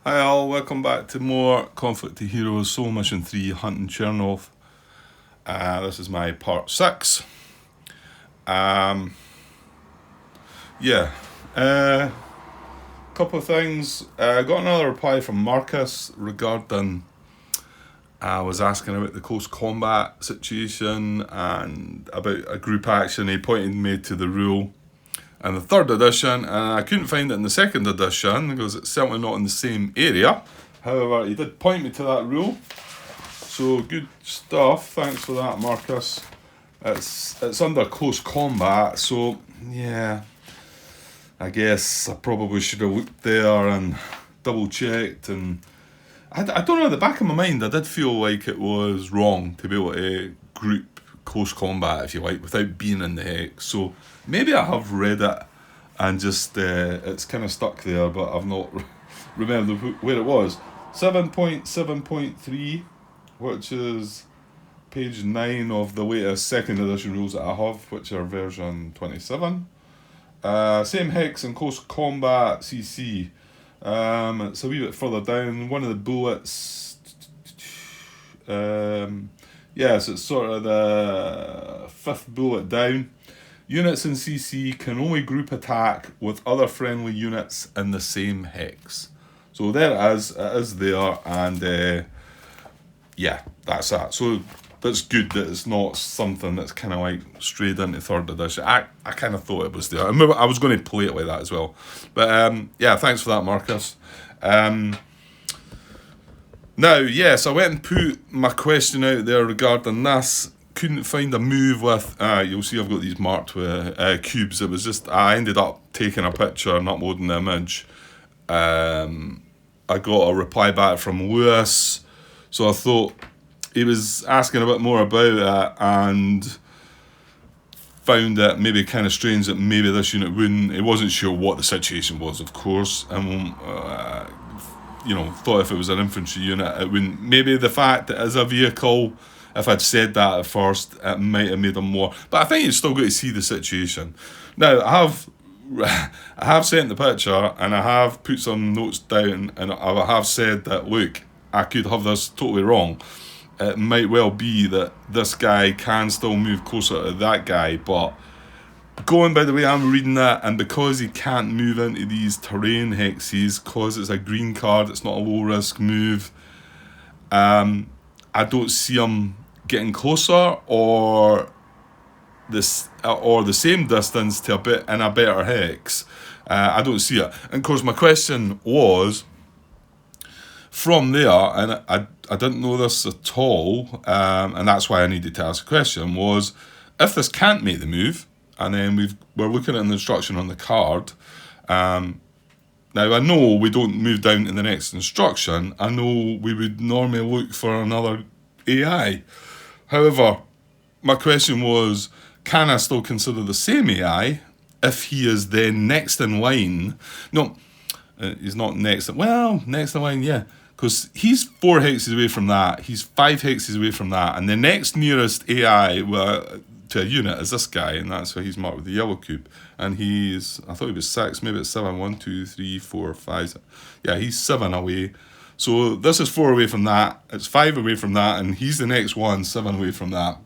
Hi all, welcome back to more Conflict to Heroes Soul Mission 3 Hunting Chernov. This is my part 6. Um, yeah, couple of things. I got another reply from Marcus regarding, I was asking about the close combat situation and about a group action. He pointed me to the rule in the 3rd edition, and I couldn't find it in the 2nd edition because it's certainly not in the same area. However, he did point me to that rule. So good stuff. Thanks for that, Marcus. It's under close combat, so yeah. I guess I probably should have looked there and double checked. And I don't know. At the back of my mind, I did feel like it was wrong to be able to group close combat, if you like, without being in the hex. So maybe I have read it and just it's kind of stuck there, but I've not remembered where it was. 7.7.3, which is page 9 of the latest 2nd edition rules that I have, which are version 27. Same hex and close combat CC. It's a wee bit further down. One of the bullets. So it's sort of the 5th bullet down. Units in CC can only group attack with other friendly units in the same hex. So there it is there, and that's that. So that's good that it's not something that's kind of like strayed into 3rd edition. I kind of thought it was there. I remember I was going to play it like that as well. But thanks for that, Marcus. Now, yes, I went and put my question out there regarding this. Couldn't find a move with, you'll see I've got these marked with cubes. It was just, I ended up taking a picture and uploading the image. I got a reply back from Lewis, so I thought he was asking a bit more about it and found it maybe kind of strange that maybe this unit wouldn't. He wasn't sure what the situation was, of course, and thought if it was an infantry unit, it wouldn't. Maybe the fact that it's a vehicle, if I'd said that at first, it might have made him more. But I think you've still got to see the situation. Now, I have sent the picture and I have put some notes down, and I have said that, look, I could have this totally wrong. It might well be that this guy can still move closer to that guy, but going by the way I'm reading that, and because he can't move into these terrain hexes, because it's a green card, it's not a low risk move, I don't see him getting closer or the same distance to a bit in a better hex. I don't see it. And of course my question was, from there, and I didn't know this at all, and that's why I needed to ask a question, was if this can't make the move, and then we're looking at an instruction on the card. Now I know we don't move down to the next instruction. I know we would normally look for another AI. However, my question was, can I still consider the same AI if he is then next in line? No, he's not next. Next in line, yeah. Because he's 4 hexes away from that. He's 5 hexes away from that. And the next nearest AI to a unit is this guy. And that's why he's marked with the yellow cube. And I thought he was 6. Maybe it's 7. 1, 2, 3, 4, 5. Yeah, he's 7 away. So this is 4 away from that. It's 5 away from that. And he's the next one, 7 away from that.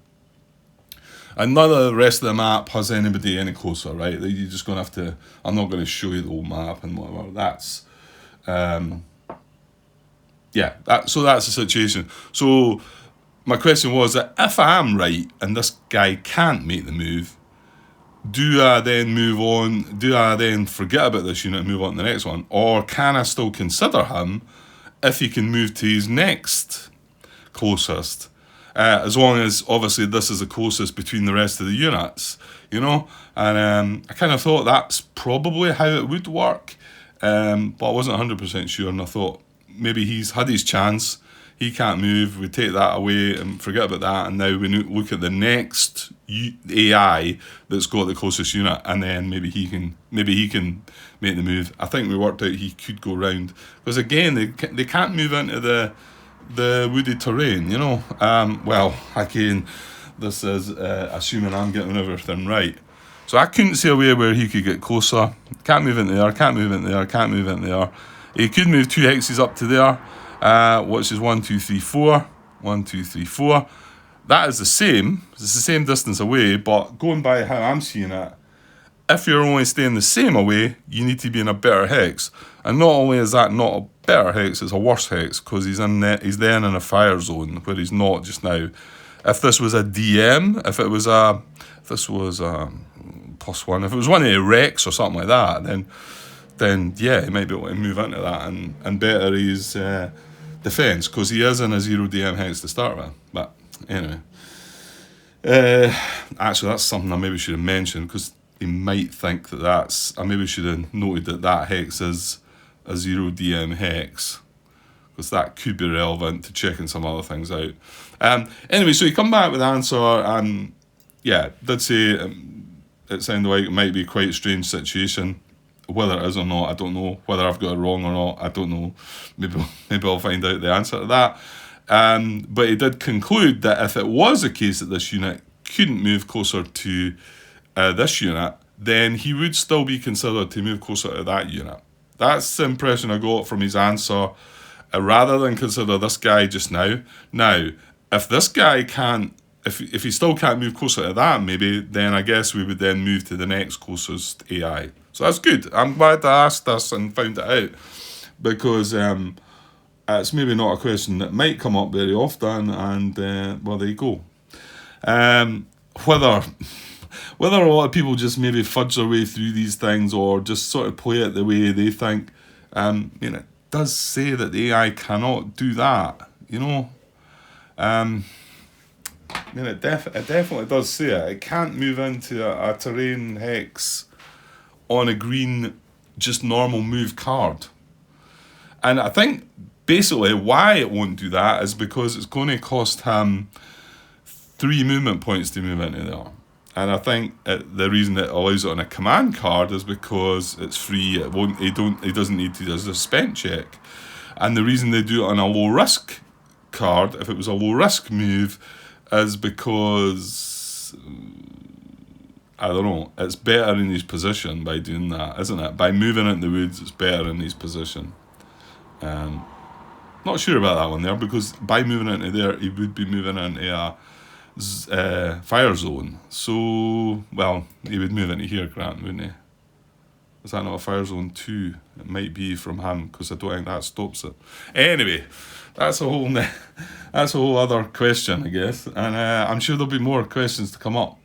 And none of the rest of the map has anybody any closer, right? You're just going to have to... I'm not going to show you the whole map and whatever. That's... so that's the situation. So my question was that if I am right and this guy can't make the move, do I then move on? Do I then forget about this unit and move on to the next one? Or can I still consider him if he can move to his next closest? As long as, obviously, this is the closest between the rest of the units, And I kind of thought that's probably how it would work. But I wasn't 100% sure, and I thought maybe he's had his chance. He can't move. We take that away and forget about that, and now we look at the next AI that's got the closest unit, and then maybe he can make the move. I think we worked out he could go round, because again they can't move into the wooded terrain. Again, this is assuming I'm getting everything right. So I couldn't see a way where he could get closer. Can't move in there. Can't move in there. Can't move in there. He could move 2 hexes up to there, which is 1, 2, 3, 4. 1, 2, 3, 4. That is the same. It's the same distance away, but going by how I'm seeing it, if you're only staying the same away, you need to be in a better hex. And not only is that not a better hex, it's a worse hex, because he's then in a fire zone where he's not just now. If this was a DM, if this was a +1, if it was one of the Rex or something like that, then yeah, he might be able to move into that and better his defense, because he is in a 0 DM hex to start with. But anyway, actually that's something I maybe should have mentioned, because he might think that I maybe should have noted that hex is a 0 DM hex, because that could be relevant to checking some other things out. Anyway, so he come back with the answer, and yeah, did say it sounded like it might be quite a strange situation. Whether it is or not, I don't know. Whether I've got it wrong or not, I don't know. Maybe I'll find out the answer to that. But he did conclude that if it was the case that this unit couldn't move closer to this unit, then he would still be considered to move closer to that unit. That's the impression I got from his answer, rather than consider this guy just now. Now, if this guy can't, if he still can't move closer to that, maybe, then I guess we would then move to the next closest AI. So that's good. I'm glad I asked this and found it out, because it's maybe not a question that might come up very often, and well, there you go. Whether a lot of people just maybe fudge their way through these things, or just sort of play it the way they think, it does say that the AI cannot do that, it definitely does say it. It can't move into a terrain hex on a green, just normal move card. And I think basically why it won't do that is because it's going to cost him 3 movement points to move into there. And I think the reason it allows it on a command card is because it's free. He doesn't need to do a spent check. And the reason they do it on a low risk card, if it was a low risk move, is because I don't know, it's better in his position by doing that, isn't it? By moving into the woods, it's better in his position. Not sure about that one there, because by moving into there, he would be moving into a fire zone. So, well, he would move into here, Grant, wouldn't he? Is that not a fire zone 2? It might be from him, because I don't think that stops it. Anyway, that's a whole other question, I guess. And I'm sure there'll be more questions to come up.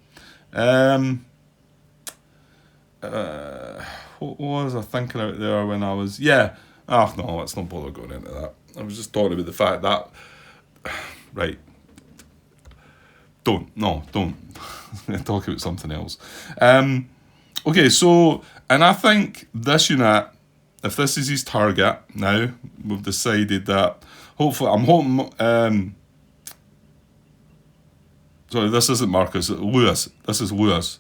What was I thinking out there when I was... Yeah. Oh, no, let's not bother going into that. I was just talking about the fact that... Right. Don't. Talk about something else. Okay, so... And I think this unit, if this is his target now, we've decided that... Hopefully, I'm hoping... Sorry, this isn't Marcus. Lewis. This is Lewis.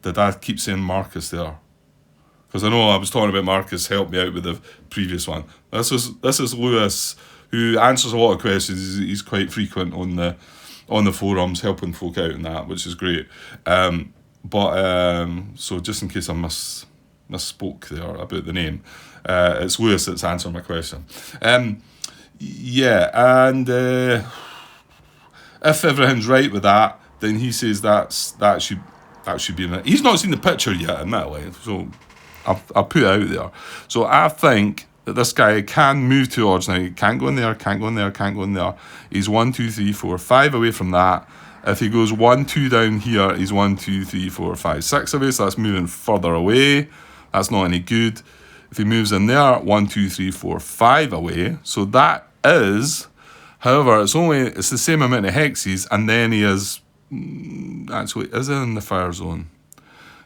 Did I keep saying Marcus there? Because I know I was talking about Marcus, helped me out with the previous one. This is Lewis, who answers a lot of questions. He's quite frequent on the forums, helping folk out and that, which is great. So just in case I misspoke there about the name, it's Lewis that's answering my question. If everything's right with that, then he says that should be in it. He's not seen the picture yet, admittedly, so I'll put it out there. So I think that this guy can move towards now. He can't go in there, can't go in there, can't go in there. He's 1, 2, 3, 4, 5 away from that. If he goes 1, 2 down here, he's 1, 2, 3, 4, 5, 6 away. So that's moving further away. That's not any good. If he moves in there, 1, 2, 3, 4, 5 away. So that is, however, it's the same amount of hexes, and then he is actually is in the fire zone.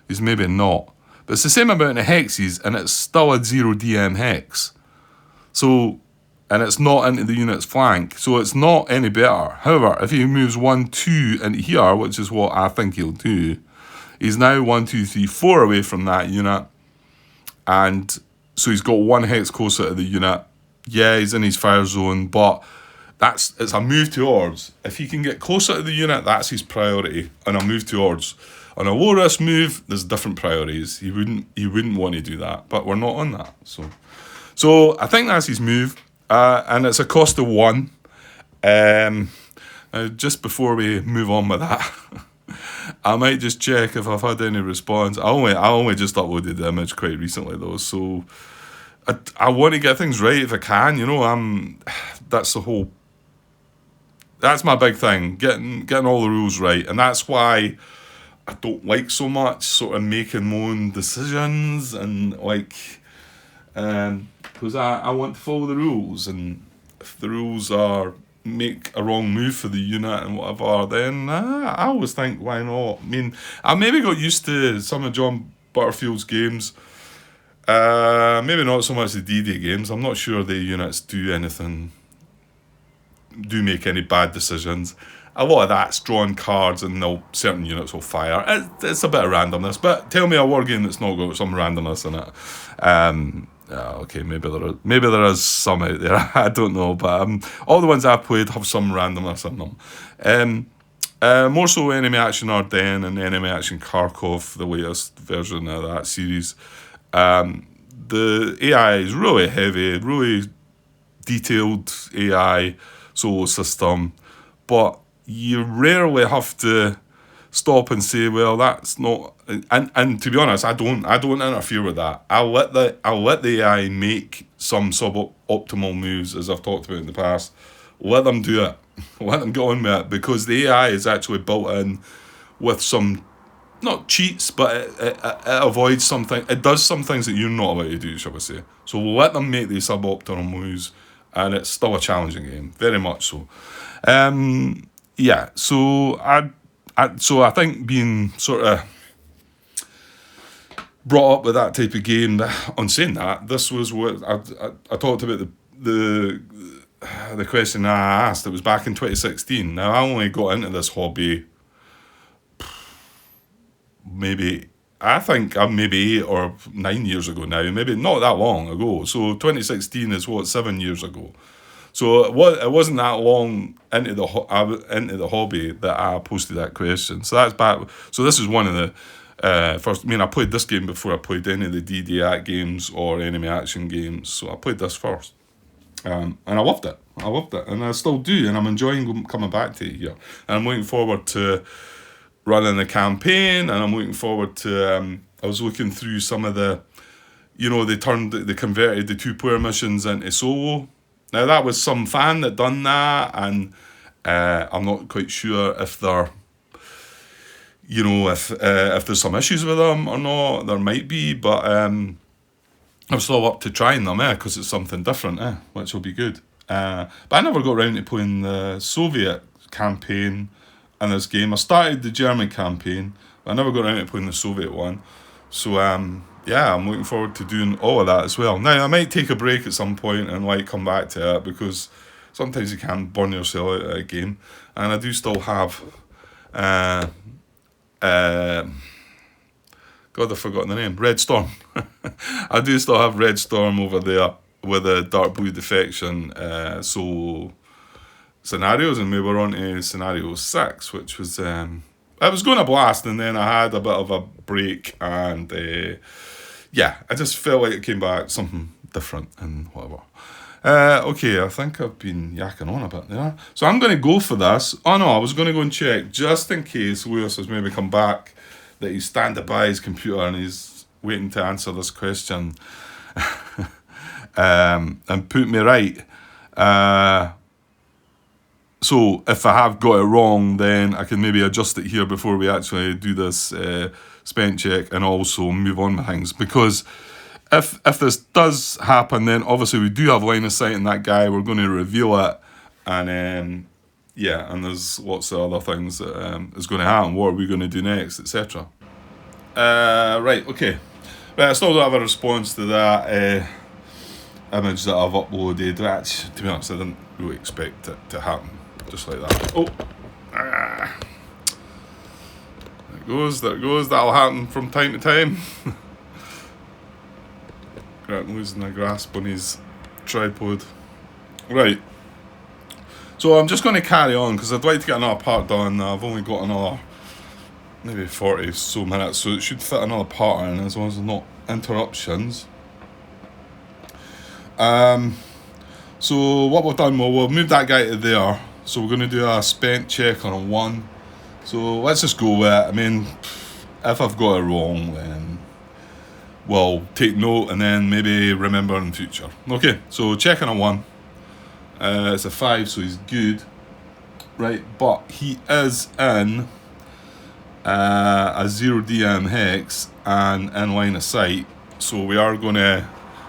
He's maybe not. But it's the same amount of hexes, and it's still a 0 DM hex. So, and it's not into the unit's flank, so it's not any better. However, if he moves 1, 2 into here, which is what I think he'll do, he's now 1, 2, 3, 4 away from that unit, and so he's got 1 hex closer to the unit. Yeah, he's in his fire zone, but it's a move towards. If he can get closer to the unit, that's his priority, and a move towards. On a low risk move, there's different priorities. He wouldn't want to do that, but we're not on that. So So I think that's his move, and it's a cost of 1. Just before we move on with that, I might just check if I've had any response. I only just uploaded the image quite recently though, so I want to get things right if I can. That's my big thing, getting all the rules right, and that's why I don't like so much sort of making my own decisions and because I want to follow the rules, and if the rules are make a wrong move for the unit and whatever, then I always think, why not? I mean, I maybe got used to some of John Butterfield's games, maybe not so much the D-Day games. I'm not sure the units do make any bad decisions. A lot of that's drawing cards and certain units will fire. It's a bit of randomness, but tell me a war game that's not got some randomness in it. Okay, maybe there is some out there. I don't know, but all the ones I've played have some randomness in them. More so Enemy Action Ardennes and Enemy Action Kharkov, the latest version of that series. The AI is really heavy, really detailed AI solo system, but you rarely have to stop and say, well, that's not, and to be honest, I don't interfere with that. I'll let the AI make some suboptimal moves, as I've talked about in the past. Let them do it. Let them get on with it, because the AI is actually built in with some, not cheats, but it avoids something. It does some things that you're not allowed to do, shall we say. So let them make these suboptimal moves, and it's still a challenging game, very much so. So I think being sort of brought up with that type of game, on saying that, this was what I talked about the question I asked. It was back in 2016. Now, I only got into this hobby maybe 8 or 9 years ago now, maybe not that long ago. So 2016 is 7 years ago. So it wasn't that long into the hobby that I posted that question. So that's back. So this is one of the first. I mean, I played this game before I played any of the DD Act games or enemy action games. So I played this first, and I loved it. And I still do, and I'm enjoying coming back to it here. And I'm looking forward to running the campaign, and I'm looking forward to. I was looking through some of the, they converted the 2-player missions into solo. Now, that was some fan that done that, and I'm not quite sure if they're, if there's some issues with them or not. There might be, but I'm still up to trying them, because it's something different, which will be good. But I never got around to playing the Soviet campaign in this game. I started the German campaign, but I never got around to playing the Soviet one. So, I'm looking forward to doing all of that as well. Now, I might take a break at some point and come back to it, because sometimes you can burn yourself out at a game. And I do still have, God, I've forgotten the name, Red Storm. I do still have Red Storm over there with a Dark Blue Defection solo scenarios, and we were on to scenario 6, which was, I was going to blast, and then I had a bit of a break, and I just felt like it came back something different and whatever. Okay, I think I've been yakking on a bit there. So I'm going to go for this. Oh no, I was going to go and check, just in case Lewis has maybe come back, that he's standing by his computer and he's waiting to answer this question and put me right. So if I have got it wrong, then I can maybe adjust it here before we actually do this spent check, and also move on with things. Because if this does happen, then obviously we do have line of sight in that guy. We're going to reveal it, and and there's lots of other things that is going to happen. What are we going to do next, etc. Right, okay. Right, I still don't have a response to that image that I've uploaded. Which, to be honest, I didn't really expect it to happen just like that. Oh, there it goes. That'll happen from time to time. Right, I'm losing a grasp on his tripod. Right. So I'm just going to carry on, because I'd like to get another part done. I've only got another maybe 40 so minutes, so it should fit another part in, as long as there's not interruptions. So what we've done, well, we've moved that guy to there. So we're going to do a spent check on a 1. So let's just go with it. I mean, if I've got it wrong, then we'll take note and then maybe remember in the future. Okay, so checking a 1. It's a 5, so he's good. Right, but he is in a 0 DM hex and in line of sight. So we are going to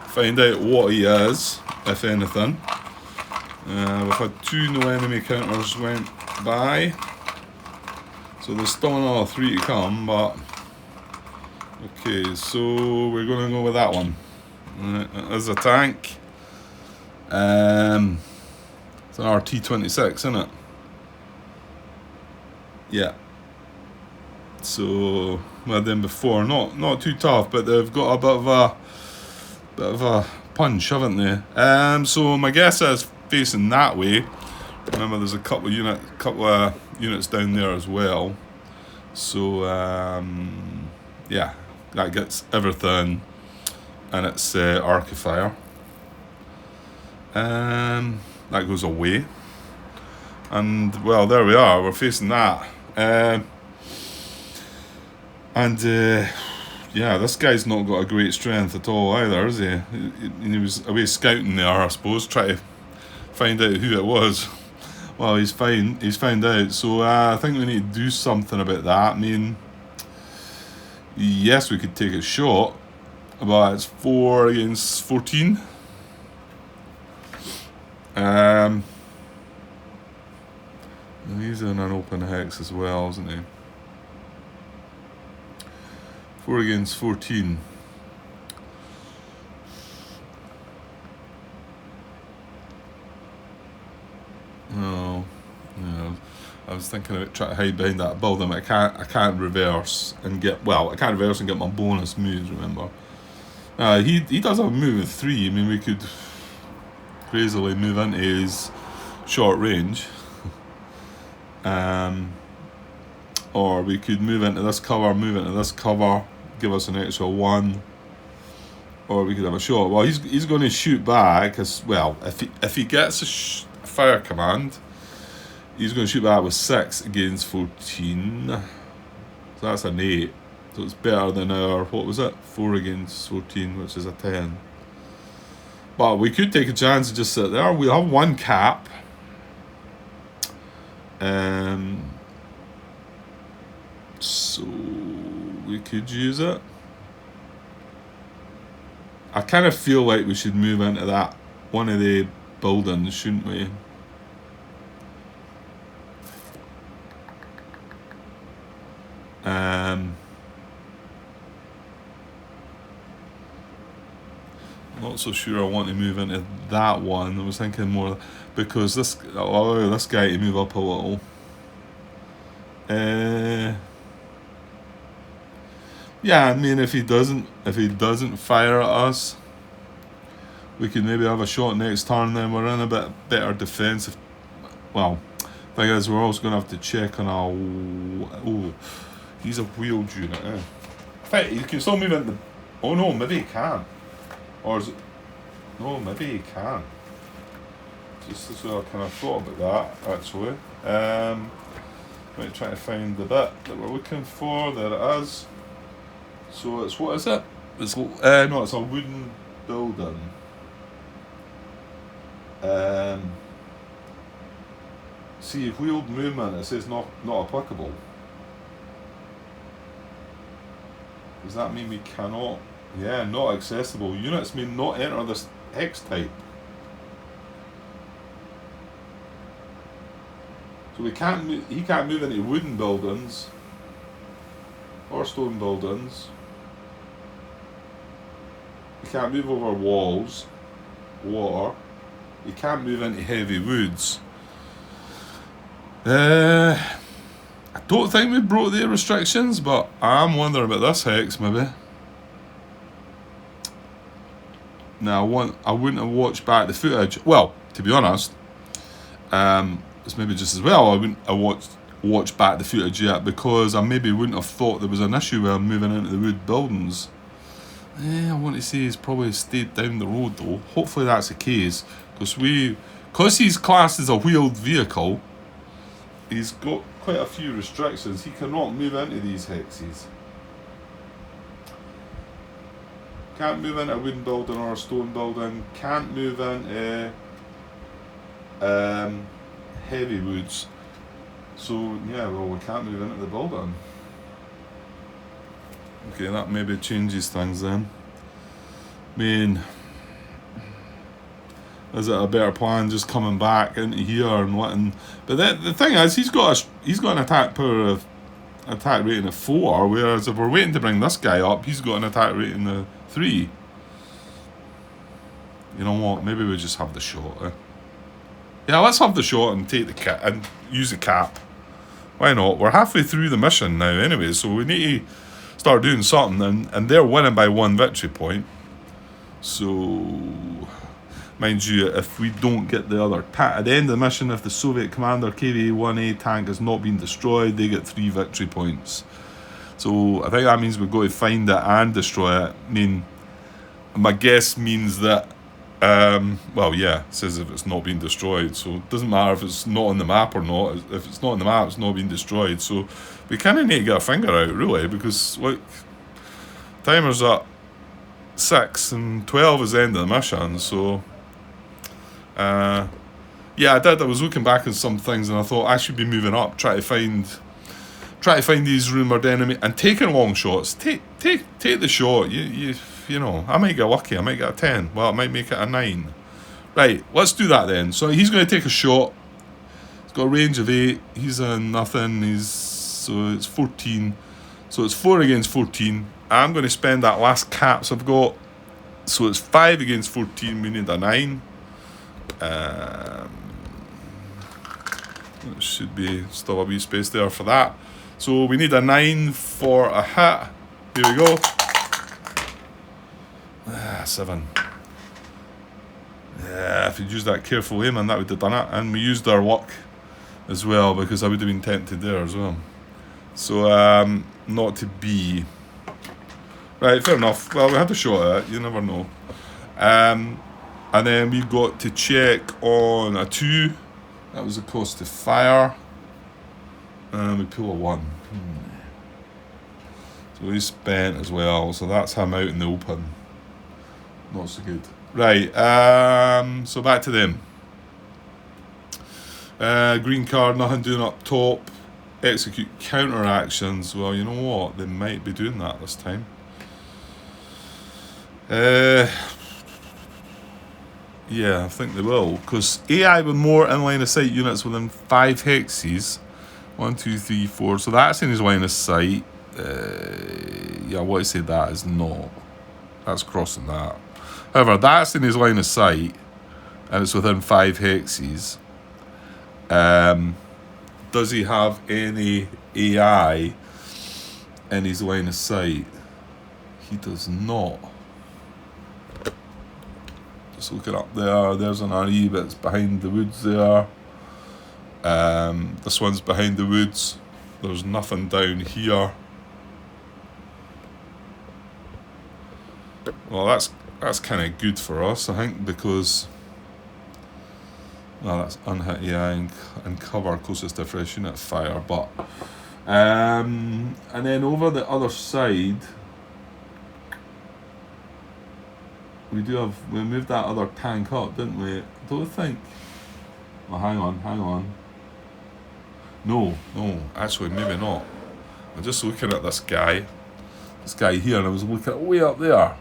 find out what he is, if anything. We've had 2 no enemy counters went by. So there's still another 3 to come, but... Okay, so we're going to go with that one. There's a tank. It's an RT-26, isn't it? Yeah. So, well, then before, not too tough, but they've got a bit of a punch, haven't they? So my guess is facing that way. Remember, there's a couple of units down there as well. So, yeah, that gets everything, and it's Archifier. That goes away, and well, there we are. We're facing that, yeah, this guy's not got a great strength at all either, is he? He was away scouting there, I suppose, trying to find out who it was. Well, he's found out. So I think we need to do something about that. I mean, yes, we could take a shot, but it's 4 against 14. He's in an open hex as well, isn't he? 4 against 14. Oh, yeah. I was thinking about trying to hide behind that building, but I can't reverse and get my bonus moves. Remember, he does have a move of 3. I mean, we could crazily move into his short range, or we could move into this cover, give us an extra 1, or we could have a shot. Well, he's going to shoot back, as well. If he gets a fire command, he's going to shoot back with 6 against 14. So that's an 8. So it's better than our, what was it, 4 against 14, which is a 10. But we could take a chance and just sit there. We'll have 1 cap. So we could use it. I kind of feel like we should move into that one of the buildings, shouldn't we? Not so sure I want to move into that one. I was thinking more because this guy to move up a little. Yeah, I mean, if he doesn't fire at us, we could maybe have a shot next turn. Then we're in a bit better defensive. Well, thing is, we're also going to have to check on our. Oh, he's a wheeled unit. In fact, he can still move into. Oh no, maybe he can. Or is it? No, maybe he can. Just as well, I kind of thought about that actually. Right, trying to find the bit that we're looking for. There it is. So it's, what is it? It's no, it's a wooden building. See, wheeled movement, it says not applicable. Does that mean we cannot? Yeah, not accessible. Units may not enter this hex type. So he can't move into wooden buildings or stone buildings. He can't move over walls, water. He can't move into heavy woods. I don't think we broke the restrictions, but I'm wondering about this hex maybe. Now I wouldn't have watched back the footage. Well, to be honest, it's maybe just as well I wouldn't have watched back the footage yet, because I maybe wouldn't have thought there was an issue with moving into the wood buildings. I want to say he's probably stayed down the road though. Hopefully that's the case, because he's classed as a wheeled vehicle, he's got quite a few restrictions. He cannot move into these hexes. Can't move into a wooden building or a stone building. Can't move into heavy woods. So yeah, well, we can't move into the building. Okay, that maybe changes things then. I mean, is it a better plan just coming back into here and letting? But the thing is, he's got an attack rating of 4, whereas if we're waiting to bring this guy up, he's got an attack rating of 3. You know what? Maybe we just have the shot. Yeah, let's have the shot and take the cap and use the cap. Why not? We're halfway through the mission now, anyway, so we need to start doing something. And they're winning by 1 victory point. So, mind you, if we don't get the other at the end of the mission, if the Soviet commander KV-1A tank has not been destroyed, they get 3 victory points. So I think that means we've got to find it and destroy it. I mean, my guess means that, well, yeah, it says if it's not been destroyed, so it doesn't matter if it's not on the map or not. If it's not on the map, it's not been destroyed. So we kind of need to get a finger out, really, because, like, timer's at 6 and 12 is the end of the mission, so yeah, I was looking back at some things and I thought I should be moving up, try to find these rumoured enemy and taking long shots. Take the shot. You know, I might get lucky, I might get a 10. Well, I might make it a 9. Right, let's do that then. So he's going to take a shot. He's got a range of 8. He's a nothing. So it's 14. So it's 4 against 14. I'm going to spend that last caps I've got. So it's 5 against 14. We need a 9. There should be still a wee space there for that. So we need a 9 for a hit. Here we go. 7. Yeah, if you'd used that careful aiming, that would have done it. And we used our luck as well, because I would have been tempted there as well. So, not to be. Right, fair enough. Well, we had a shot at it. You never know. And then we got to check on a 2. That was the cost to fire. And we pull a 1. So he's spent as well. So that's him out in the open. Not so good. Right, so back to them. Green card, nothing doing up top. Execute counter actions. Well, you know what? They might be doing that this time. Yeah, I think they will. Because AI with more in line of sight units within 5 hexes. 1, 2, 3, 4. So that's in his line of sight. Yeah, what I say that is not. That's crossing that. However, that's in his line of sight, and it's within 5 hexes. Does he have any AI in his line of sight? He does not. Just looking up there, there's an RE, but it's behind the woods there. This one's behind the woods. There's nothing down here. Well, that's kind of good for us, I think, because, well, that's unhit AI and cover closest to fresh unit fire, but and then over the other side we moved that other tank up, didn't we? I don't think. Well, hang on. No, actually maybe not. I'm just looking at this guy here, and I was looking way up there.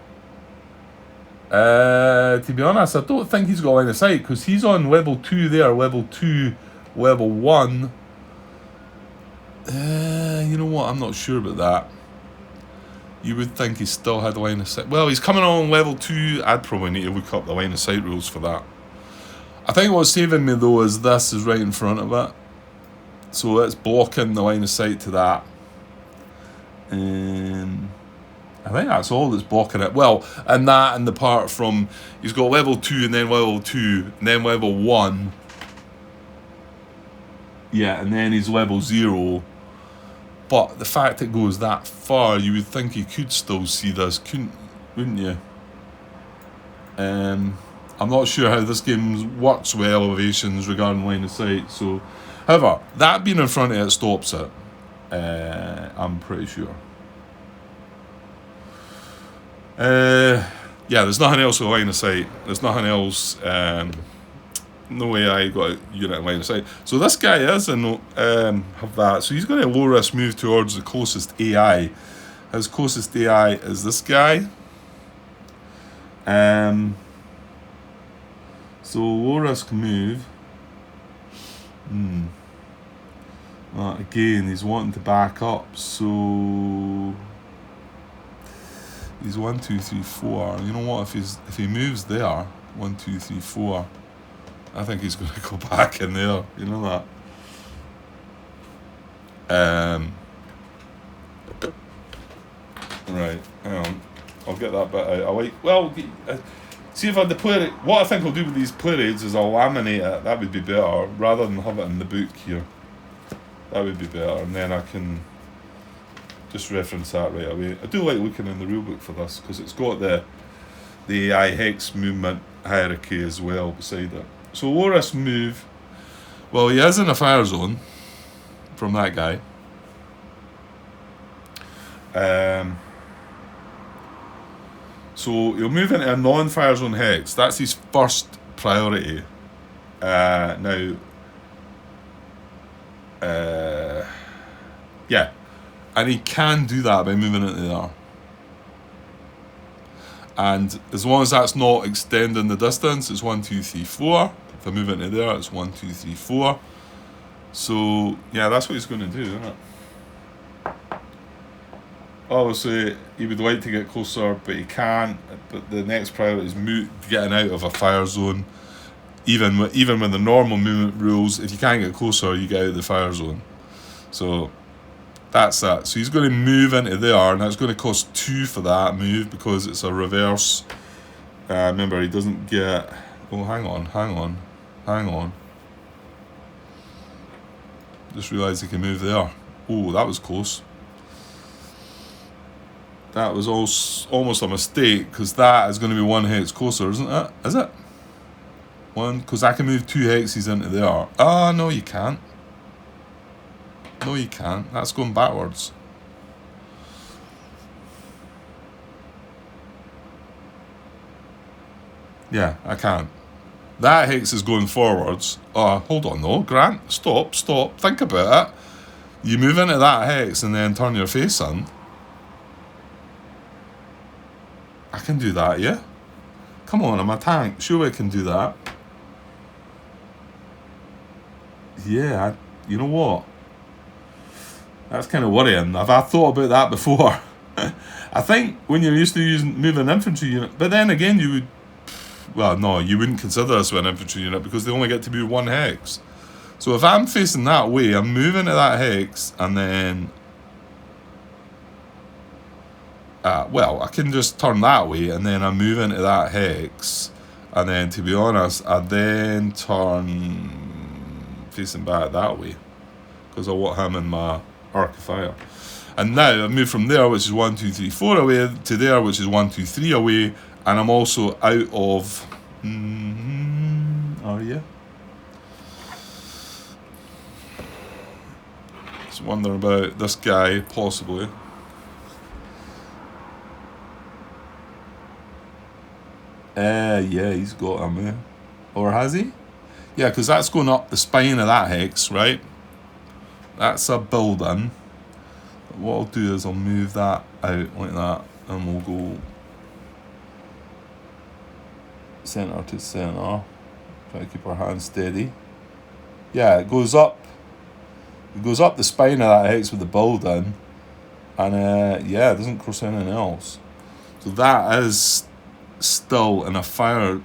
To be honest, I don't think he's got line of sight, because he's on level 2 there, level 2, level 1. You know what? I'm not sure about that. You would think he still had line of sight. Well, he's coming on level 2. I'd probably need to look up the line of sight rules for that. I think what's saving me, though, is this is right in front of it. So it's blocking the line of sight to that. I think that's all that's blocking it. Well, and that and the part from, he's got level 2 and then level 2 and then level 1. Yeah, and then he's level 0. But the fact it goes that far, you would think he could still see this, couldn't? wouldn't you? I'm not sure how this game works with elevations regarding line of sight. So, however, that being in front of it stops it. I'm pretty sure. Yeah, there's nothing else with line of sight. There's nothing else. No way I got a unit in line of sight. So this guy is have that. So he's going to low risk move towards the closest AI. His closest AI is this guy. So low risk move. Again, he's wanting to back up. So he's 1, 2, 3, 4. You know what? If he moves there, 1, 2, 3, 4. I think he's going to go back in there. You know that. Right. Hang on. I'll get that bit out. See if I had the play rate. What I think I'll do with these play rates is I'll laminate it. That would be better rather than have it in the book here. That would be better, and then I can just reference that right away. I do like looking in the rule book for this because it's got the AI hex movement hierarchy as well beside it. So low risk move. Well, he is in a fire zone from that guy. So he'll move into a non-fire zone hex. That's his first priority. Yeah, and he can do that by moving into there. And as long as that's not extending the distance, it's 1, 2, 3, 4. If I move into there, it's 1, 2, 3, 4. So yeah, that's what he's going to do, isn't it? Obviously, he would like to get closer, but he can't. But the next priority is getting out of a fire zone. Even with the normal movement rules, if you can't get closer, you get out of the fire zone. So that's that. So he's going to move into there, and that's going to cost 2 for that move because it's a reverse. Remember, he doesn't get... Oh, hang on. Just realised he can move there. Oh, that was close. That was almost a mistake because that is going to be 1 hex closer, isn't it? Is it? 1, because I can move 2 hexes into there. Ah, no, you can't. No, you can't. That's going backwards. Yeah, I can't. That hex is going forwards. Hold on though, Grant. Stop. Think about it. You move into that hex and then turn your face in. I can do that, yeah? Come on, I'm a tank. Sure I can do that. Yeah, you know what? That's kind of worrying. I thought about that before. I think when you're used to moving infantry unit, but then again you would... Well, no, you wouldn't consider this an infantry unit because they only get to move 1 hex. So if I'm facing that way, I'm moving to that hex and then... I can just turn that way and then I move into that hex. And then, to be honest, I then turn facing back that way. Because I want him in my arc of fire. And now I've moved from there, which is 1, 2, 3, 4 away, to there, which is 1, 2, 3 away. And I'm also out of... Are you? Just wondering about this guy, possibly. Yeah, he's got him. Or has he? Yeah, because that's going up the spine of that hex, right? That's a building. What I'll do is I'll move that out like that, and we'll go centre to centre. Try to keep our hands steady. Yeah, it goes up. It goes up the spine of that hex with the building, and yeah, it doesn't cross anything else. So that is still in a fire.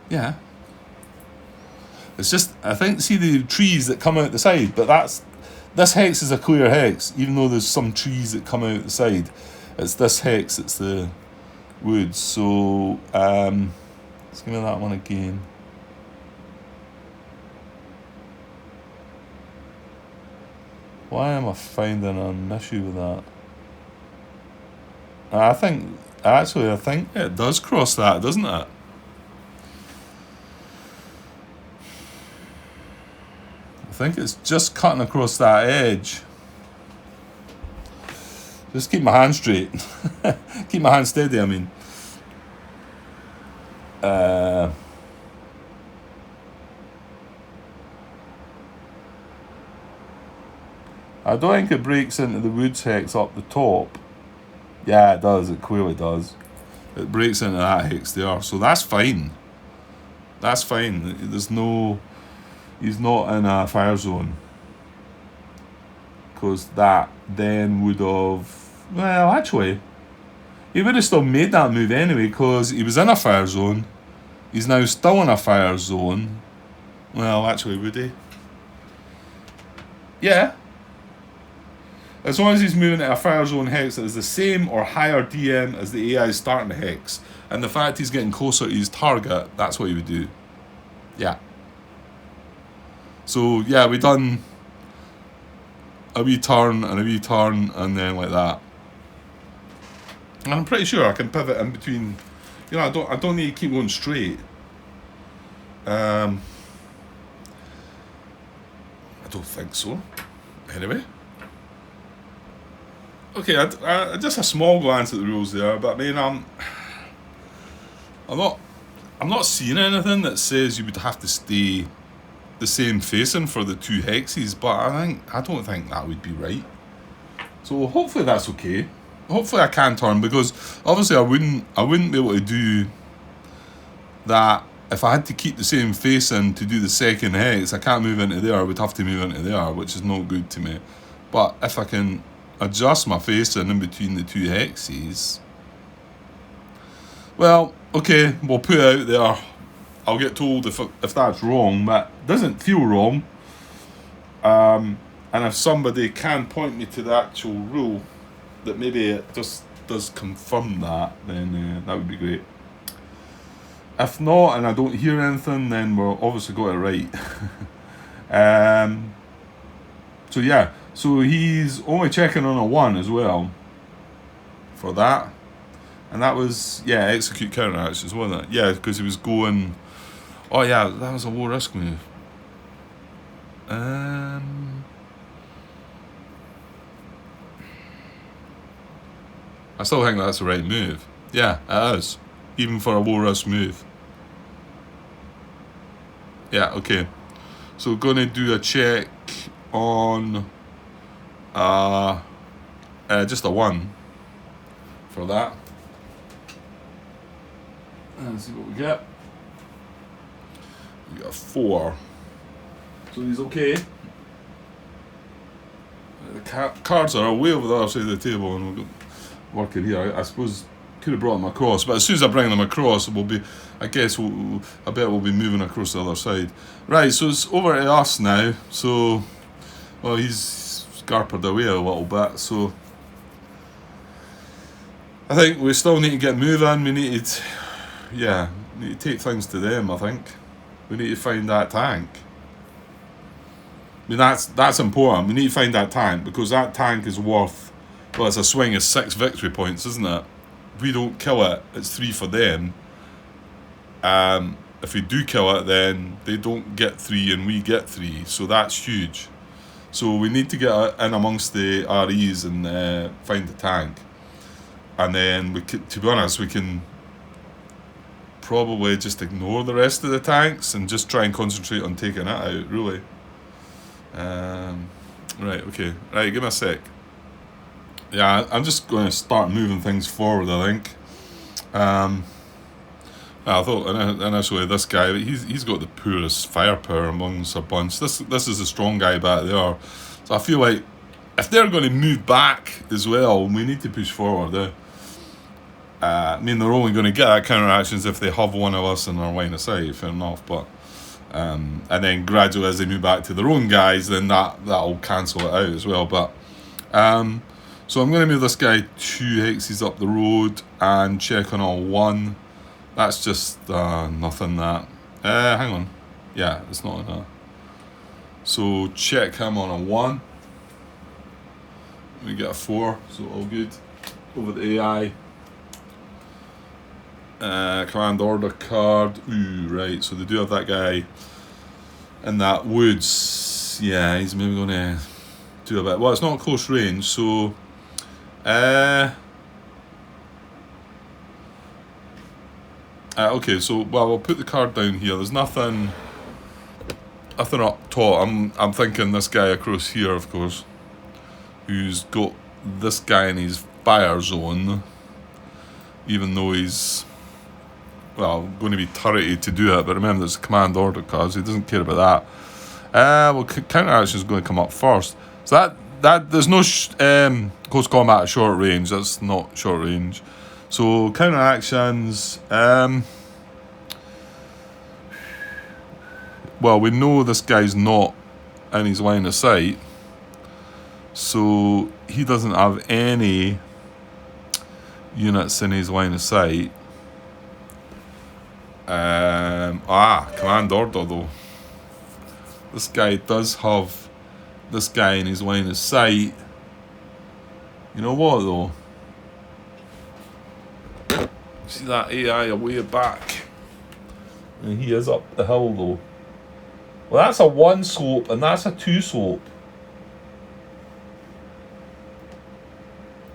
Yeah. It's just, I think, see the trees that come out the side, but this hex is a clear hex, even though there's some trees that come out the side. It's this hex, it's the woods. So, let's give me that one again. Why am I finding an issue with that? I think it does cross that, doesn't it? I think it's just cutting across that edge. Just keep my hand straight. Keep my hand steady, I mean. I don't think it breaks into the Woods hex up the top. Yeah, it does. It clearly does. It breaks into that hex there. So that's fine. That's fine. There's no... He's not in a fire zone. Because that then would have... Well, actually, he would have still made that move anyway, because he was in a fire zone. He's now still in a fire zone. Well, actually, would he? Yeah. As long as he's moving to a fire zone hex that is the same or higher DM as the AI starting hex, and the fact he's getting closer to his target, that's what he would do. Yeah. So, yeah, we done a wee turn and a wee turn, and then like that. And I'm pretty sure I can pivot in between. You know, I don't need to keep going straight. I don't think so. Anyway. Okay, I just a small glance at the rules there, but I mean, I'm not seeing anything that says you would have to stay the same facing for the two hexes, but I don't think that would be right. So hopefully that's okay. Hopefully I can turn, because obviously I wouldn't be able to do that if I had to keep the same facing to do the second hex. I can't move into there. I would have to move into there, which is not good to me. But if I can adjust my facing in between the two hexes, well, okay, we'll put it out there. I'll get told if that's wrong, but it doesn't feel wrong. And if somebody can point me to the actual rule that maybe it just does confirm that, then that would be great. If not, and I don't hear anything, then we're obviously got it right. So yeah, so he's only checking on a 1 as well for that. And that was, yeah, execute counteractions, wasn't it? Yeah, because he was going... Oh yeah, that was a low risk move. I still think that's the right move. Yeah, it is. Even for a low risk move. Yeah, okay. So going to do a check on just a 1 for that. And see what we get. We got a 4. So he's okay. The cards are way over the other side of the table, and we'll work it here. I suppose could have brought them across, but as soon as I bring them across, we'll be. I guess I bet we'll be moving across the other side. Right, so it's over to us now. So, well, he's scarpered away a little bit. So, I think we still need to get moving. We need to, need to take things to them. I think we need to find that tank. I mean, that's important. We need to find that tank, because that tank is worth, well, it's a swing of 6 victory points, isn't it? If we don't kill it, it's 3 for them. If we do kill it, then they don't get 3 and we get 3. So that's huge. So we need to get in amongst the REs and find the tank. And then, to be honest, we can probably just ignore the rest of the tanks and just try and concentrate on taking it out, really. Right, okay. Right, give me a sec. Yeah, I'm just going to start moving things forward, I think. I thought initially this guy, he's got the poorest firepower amongst a bunch. This is a strong guy back there. So I feel like if they're going to move back as well, we need to push forward. I mean, they're only going to get that counteractions if they have one of us in their line of sight, fair enough. But and then gradually as they move back to their own guys, then that'll cancel it out as well. But so I'm going to move this guy 2 hexes up the road and check on a 1. That's just nothing that. Hang on. Yeah, it's not enough. So check him on a 1. We get a 4, so all good. Over the AI. Command order card. Ooh, right. So they do have that guy in that woods. Yeah, he's maybe going to do a bit. Well, it's not close range, so. Okay, so we'll put the card down here. There's nothing up top. I'm thinking this guy across here, of course, who's got this guy in his fire zone, even though he's going to be turreted to do it. But remember, there's a command order card, so he doesn't care about that. Counter action is going to come up first. So that there's no close combat at short range. That's not short range. So counter actions. Well, we know this guy's not in his line of sight, so he doesn't have any units in his line of sight. Command order though. This guy does have this guy in his line of sight. You know what though? See that AI away back, and he is up the hill though. Well, that's a 1 slope and that's a 2 slope.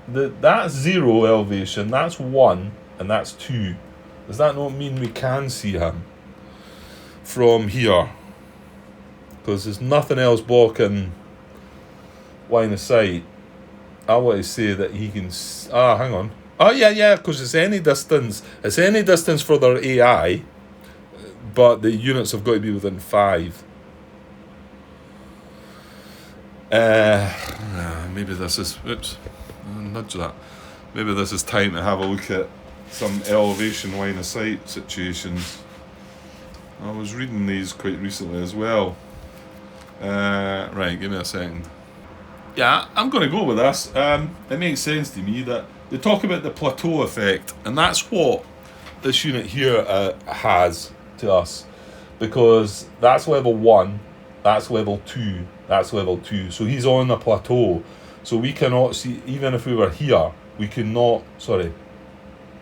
That's 0 elevation, that's 1 and that's 2. Does that not mean we can see him from here? Because there's nothing else blocking line of sight. I want to say that he can. Hang on. Oh yeah, because it's any distance. It's any distance for their AI, but the units have got to be within 5. Maybe this is. Oops. Nudge that. Maybe this is time to have a look at some elevation line of sight situations. I was reading these quite recently as well. Right, give me a second. Yeah, I'm going to go with this. It makes sense to me that they talk about the plateau effect, and that's what this unit here has to us, because that's level 1, that's level 2, that's level 2. So he's on a plateau. So we cannot see, even if we were here, we could not,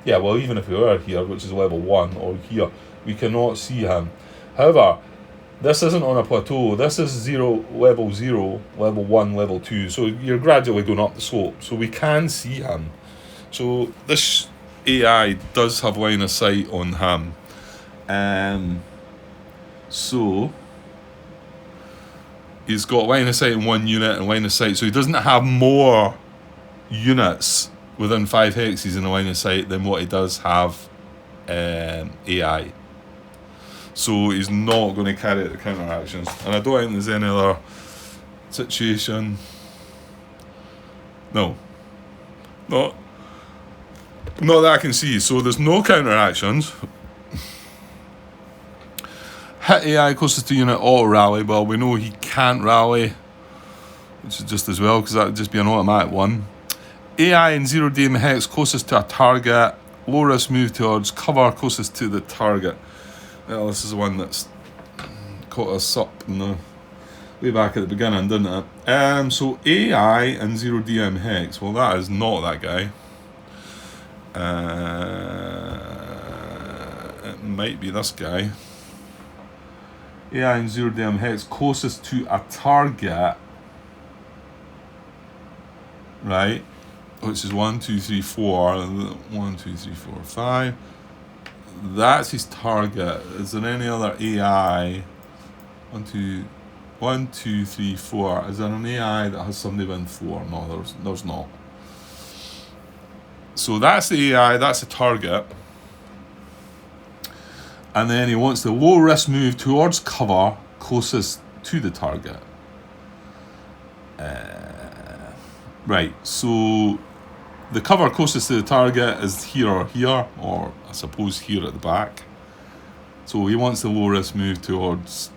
even if we were here, which is level 1, or here, we cannot see him. However, this isn't on a plateau. This is level 0, level 1, level 2. So you're gradually going up the slope. So we can see him. So this AI does have line of sight on him. So he's got line of sight in 1 unit and line of sight. So he doesn't have more units within 5 hexes in the line of sight than what he does have AI. So he's not going to carry out the counter actions. And I don't think there's any other situation. No. Not that I can see. So there's no counter actions. Hit AI closest to unit auto rally. Well, we know he can't rally, which is just as well, because that would just be an automatic one. AI in 0 DM hex closest to a target. Low risk move towards cover closest to the target. Well, this is the one that's caught us up in the way back at the beginning, didn't it? So AI and 0 DM hex. Well, that is not that guy. It might be this guy. AI and 0 DM hex closest to a target. Right? Which is 1, 2, 3, 4. 1, 2, 3, 4, 5. That's his target. Is there any other AI? 1, 2, 3, 4. Is there an AI that has somebody within 4? No, there's not. So that's the AI, that's the target. And then he wants the low risk move towards cover closest to the target. Right, so the cover closest to the target is here or here, or I suppose here at the back. So he wants the low risk move towards.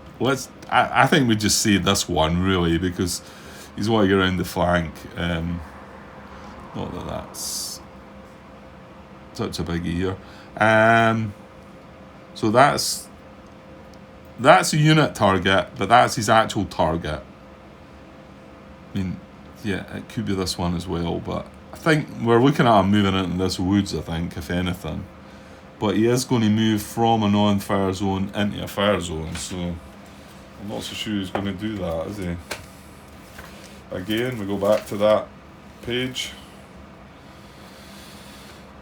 I think we just say this one really, because he's wanting to get around the flank. Not that that's such a biggie here. So that's a unit target, but that's his actual target. I mean, yeah, it could be this one as well, but I think we're looking at him moving into this woods, I think, if anything. but he is going to move from a non-fire zone into a fire zone, so I'm not so sure he's going to do that, is he? Again, we go back to that page.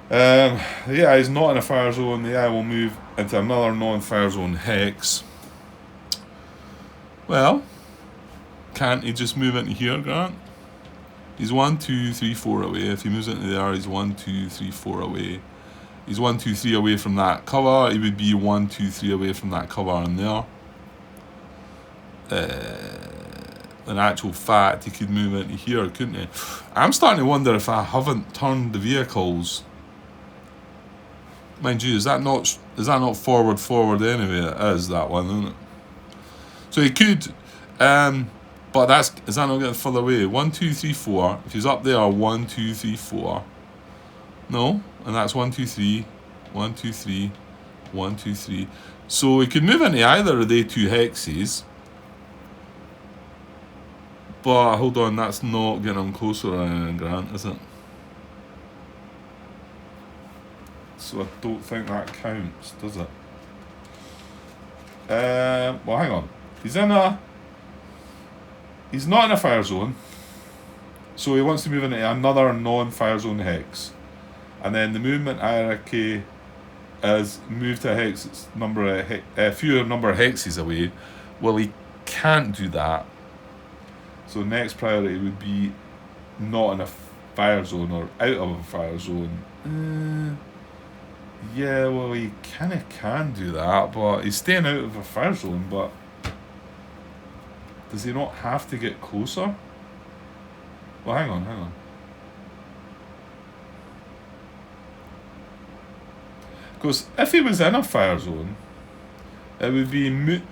The AI is not in a fire zone. The AI will move into another non-fire zone hex. Well, can't he just move into here, Grant? He's 1, 2, 3, 4 away. If he moves into there, he's 1, 2, 3, 4 away. He's 1, 2, 3 away from that cover. He would be 1, 2, 3 away from that cover in there. In actual fact, he could move into here, couldn't he? I'm starting to wonder if I haven't turned the vehicles. Mind you, is that not forward anyway? It is, that one, isn't it? So he could, but is that not getting further away? 1, 2, 3, 4. If he's up there, 1, 2, 3, 4. No, and that's 1, 2, 3, 1, 2, 3, 1, 2, 3. So he could move into either of the two hexes. But hold on, that's not getting him closer, Grant, is it? So I don't think that counts, does it? Well, hang on. He's not in a fire zone, so he wants to move into another non-fire zone hex, and then the movement hierarchy is move to a hex fewer number of hexes away. Well, he can't do that. So next priority would be not in a fire zone or out of a fire zone. Yeah, well, he kind of can do that, but he's staying out of a fire zone, but does he not have to get closer? Well, hang on. Because if he was in a fire zone, it would be the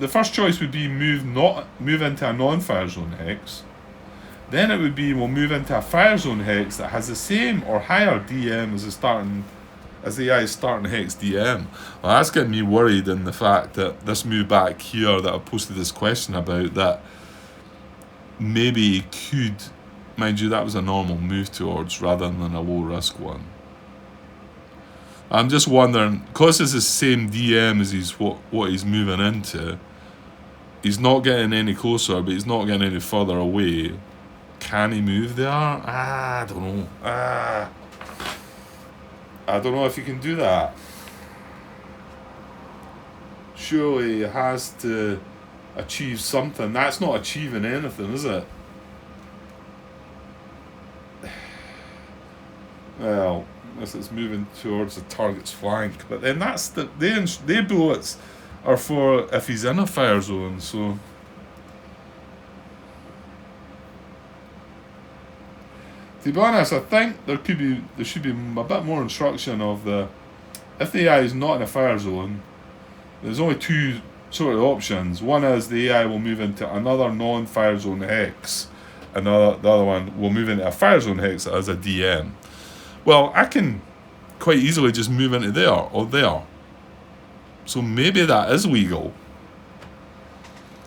first choice would be move into a non-fire zone hex. Then it would be we'll move into a fire zone hex that has the same or higher DM as the AI's starting hex DM. Well, that's getting me worried in the fact that this move back here that I posted this question about, that maybe he could, mind you, that was a normal move towards rather than a low risk one. I'm just wondering, because it's the same DM as what he's moving into, he's not getting any closer, but he's not getting any further away. Can he move there? I don't know. I don't know if he can do that. Surely he has to achieve something. That's not achieving anything, is it? Well, unless it's moving towards the target's flank. But then that's they bullets are for if he's in a fire zone, so. To be honest, I think there should be a bit more instruction of if the AI is not in a fire zone, there's only two sort of options. One is the AI will move into another non-fire zone hex, and the other one will move into a fire zone hex as a DM. Well, I can quite easily just move into there or there. So maybe that is legal.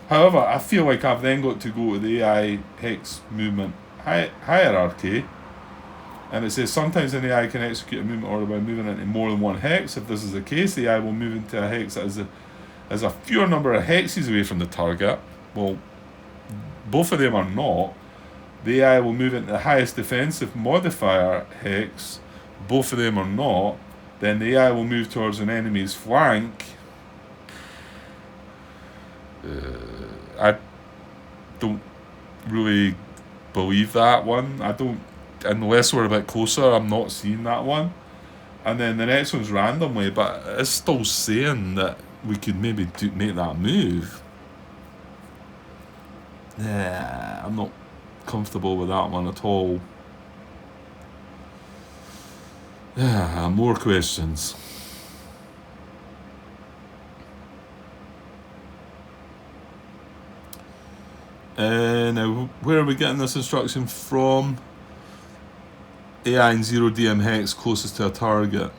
However, I feel like I've then got to go to the AI hex movement hierarchy, and it says sometimes an AI can execute a movement order by moving into more than one hex. If this is the case, the AI will move into a hex that is a fewer number of hexes away from the target. Well, both of them are not. The AI will move into the highest defensive modifier hex. Both of them are not. Then the AI will move towards an enemy's flank. I don't really believe that one. I don't, unless we're a bit closer, I'm not seeing that one. And then the next one's randomly, but it's still saying that we could maybe make that move. I'm not comfortable with that one at all. More questions. Now, where are we getting this instruction from? AI in 0 DM hex closest to a target.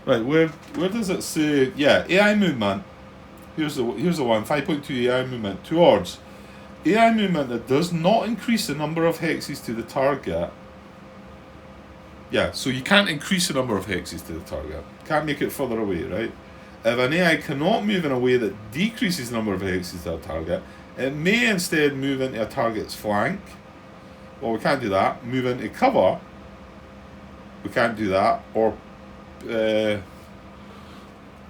Right, where does it say? Yeah, AI movement. Here's the one. 5.2 AI movement towards AI movement that does not increase the number of hexes to the target. Yeah, so you can't increase the number of hexes to the target. Can't make it further away, right? If an AI cannot move in a way that decreases the number of hexes to a target, it may instead move into a target's flank. Well, we can't do that. Move into cover. We can't do that. Or,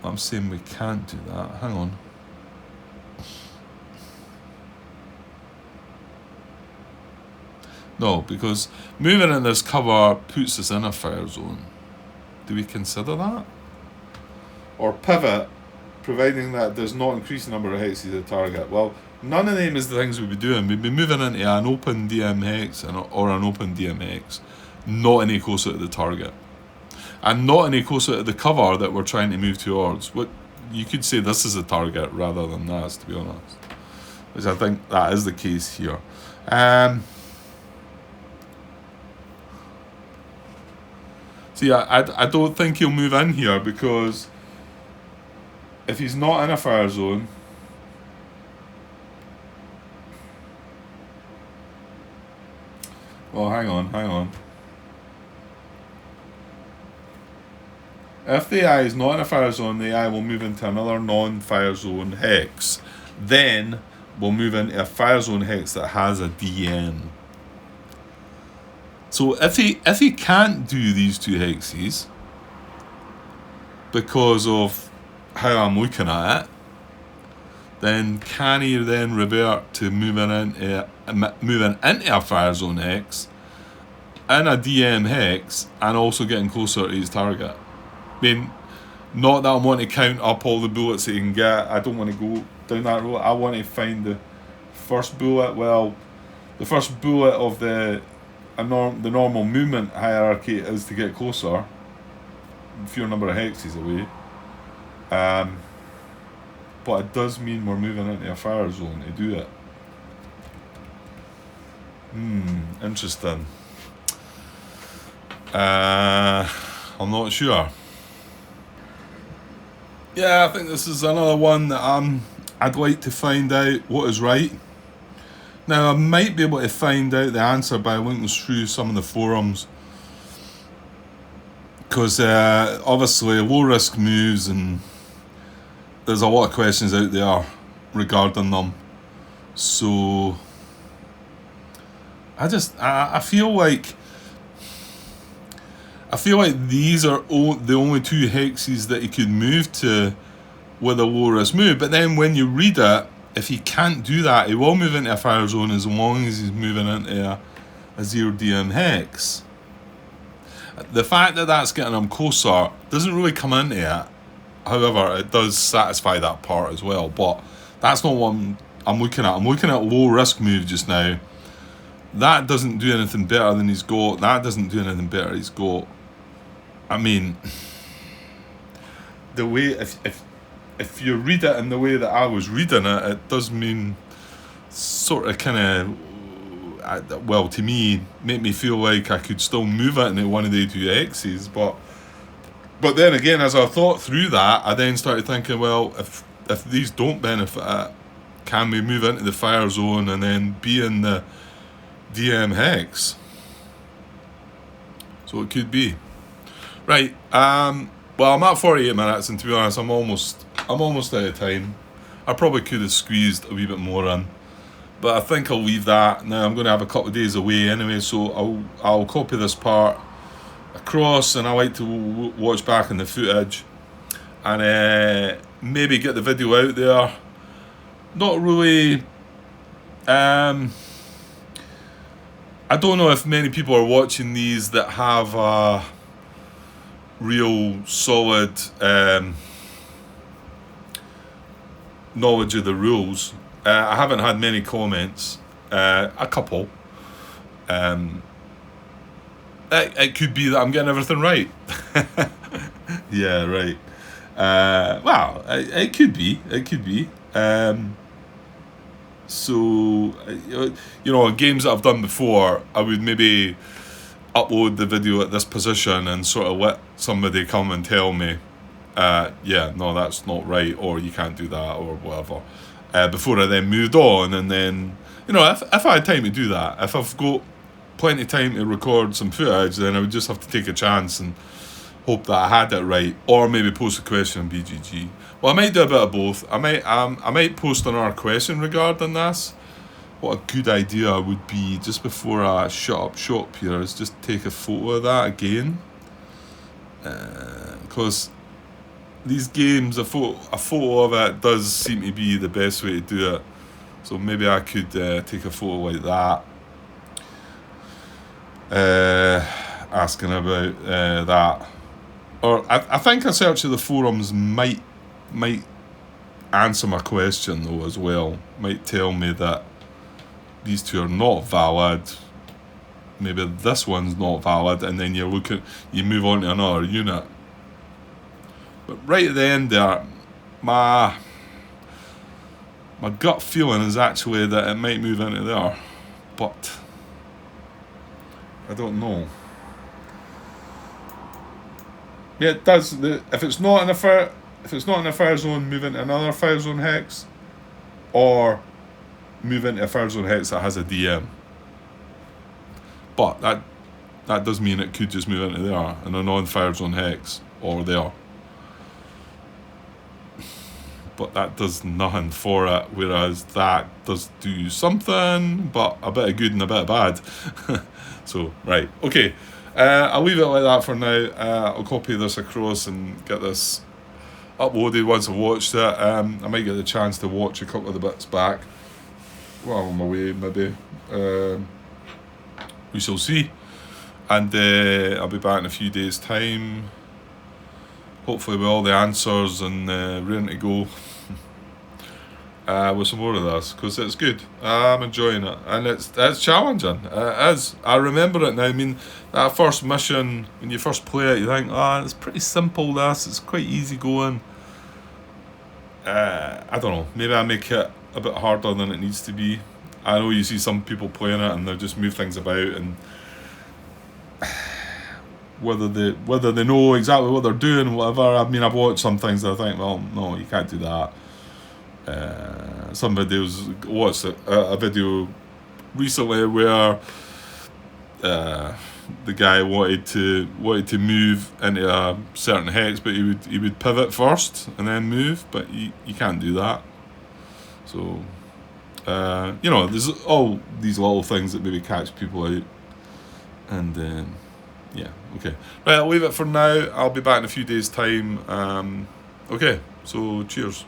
I'm saying we can't do that. Hang on. No, because moving in this cover puts us in a fire zone. Do we consider that? Or pivot, providing that does not increase the number of hexes to the target. Well, none of them is the things we'd be doing. We'd be moving into an open DM hex or an open DM hex, not any closer to the target. And not any closer to the cover that we're trying to move towards. What you could say this is a target rather than that, to be honest. Which I think that is the case here. See, I don't think he'll move in here because if he's not in a fire zone, well, hang on. If the AI is not in a fire zone, the AI will move into another non-fire zone hex. Then we'll move into a fire zone hex that has a DM. So if he can't do these two hexes because of how I'm looking at it, then can he then revert to moving into a fire zone hex in a DM hex and also getting closer to his target? I mean, not that I want to count up all the bullets that he can get. I don't want to go down that road. I want to find the first bullet. Well, the first bullet of the normal movement hierarchy is to get closer, fewer number of hexes away. But it does mean we're moving into a fire zone to do it. Interesting. I'm not sure. Yeah, I think this is another one that I'd like to find out what is right. Now, I might be able to find out the answer by linking through some of the forums. Because obviously low risk moves and there's a lot of questions out there regarding them. So I feel like these are the only two hexes that he could move to with a low risk move. But then when you read it, if he can't do that, he will move into a fire zone as long as he's moving into a 0 DM hex. The fact that that's getting him closer doesn't really come into it. However, it does satisfy that part as well. But that's not what I'm looking at. I'm looking at low risk move just now. That doesn't do anything better than he's got. That doesn't do anything better he's got. I mean, the way if you read it in the way that I was reading it, it does mean sort of kind of, well, to me, make me feel like I could still move it into one of the two X's. But then again, as I thought through that, I then started thinking, well, if these don't benefit it, can we move into the fire zone and then be in the DM hex? So it could be. Right, well, I'm at 48 minutes, and to be honest, I'm almost out of time. I probably could have squeezed a wee bit more in, but I think I'll leave that. Now I'm going to have a couple of days away anyway, so I'll copy this part across, and I like to watch back in the footage, and maybe get the video out there. Not really. I don't know if many people are watching these that have a real solid knowledge of the rules. I haven't had many comments. A couple. It could be that I'm getting everything right. Yeah, right. Well, it could be. It could be. So, games that I've done before, I would maybe upload the video at this position and sort of let somebody come and tell me, yeah, no, that's not right, or you can't do that, or whatever, before I then moved on, and then you know, if I had time to do that, if I've got plenty of time to record some footage, then I would just have to take a chance and hope that I had it right, or maybe post a question on BGG. Well, I might do a bit of both. I might post another question regarding this. What a good idea would be, just before I shut up shop here, is just take a photo of that again, because these games, a photo of it does seem to be the best way to do it. So maybe I could take a photo like that, asking about that. Or I think a search of the forums might answer my question though as well. Might tell me that these two are not valid. Maybe this one's not valid, and then you move on to another unit. But right at the end there, my gut feeling is actually that it might move into there, but I don't know. Yeah, it does. If it's not in a fire zone, move into another fire zone hex, or move into a fire zone hex that has a DM. But that does mean it could just move into there in a non-fire zone hex or there. But that does nothing for it, whereas that does do something, but a bit of good and a bit of bad. So, right, okay. I'll leave it like that for now. I'll copy this across and get this uploaded once I've watched it. I might get the chance to watch a couple of the bits back while I'm away, maybe. We shall see. And I'll be back in a few days' time, hopefully with all the answers and ready to go with some more of this, because it's good. I'm enjoying it, and it's challenging. It is. I remember it now. I mean, that first mission, when you first play it, you think, it's pretty simple, this. It's quite easy going. I don't know. Maybe I make it a bit harder than it needs to be. I know you see some people playing it and they just move things about, and whether they know exactly what they're doing, whatever. I mean, I've watched some things that I think, well, no, you can't do that. Some videos, watched a video recently where the guy wanted to move into a certain hex, but he would pivot first and then move, but you can't do that. So there's all these little things that maybe catch people out, and yeah, okay. Right, I'll leave it for now. I'll be back in a few days' time. Okay, so cheers.